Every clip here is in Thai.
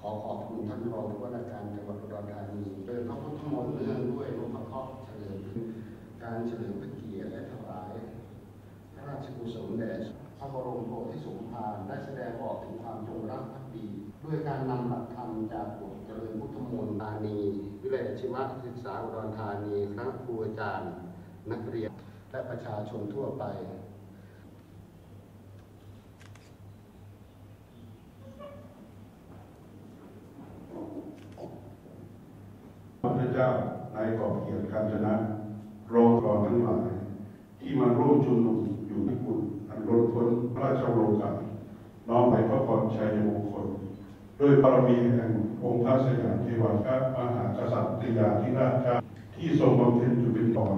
ขอขอบคุณท่านรองผู้ว่าราชการจังหวัดอุดรธานีโดยพระพุทธมนต์เนื่องด้วยนพเคราะห์เฉลิมการเฉลิมพระเกียรติและถวายพระราชกุศลแด่พระบรมโพธิสมภารได้แสดงออกถึงความจงรักภักดีด้วยการนำหลักธรรมจากบทเจริญพุทธมนต์ธานีวิทยาลัยอาชีวศึกษาอุดรธานีคณะครูอาจารย์นักเรียนและประชาชนทั่วไปพระเจ้านายกอบเกียรติการชนะรองกรทั้งหลายที่มาร่วมชุมนุมอยู่ที่กุฏอันล้นพ้นพระราชโองการน้อมไปพระพรชัยมงคลด้วยบารมีแห่งองค์พระสยามเทวาธิมหากษัตริยาธิราชเจ้าที่ทรงบำเพ็ญอยู่เป็นตอน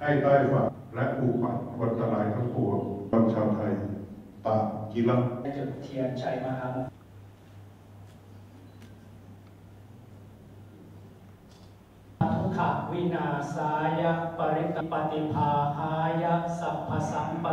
ให้ใต้ฝ่าและผูกพันวันตรายทั้งปวงบรรชาวไทยตากีฬาจุดเทียนชัยมหามงคลทุกขวินาศายะปริตปฏิภาหายะสัพพสัมป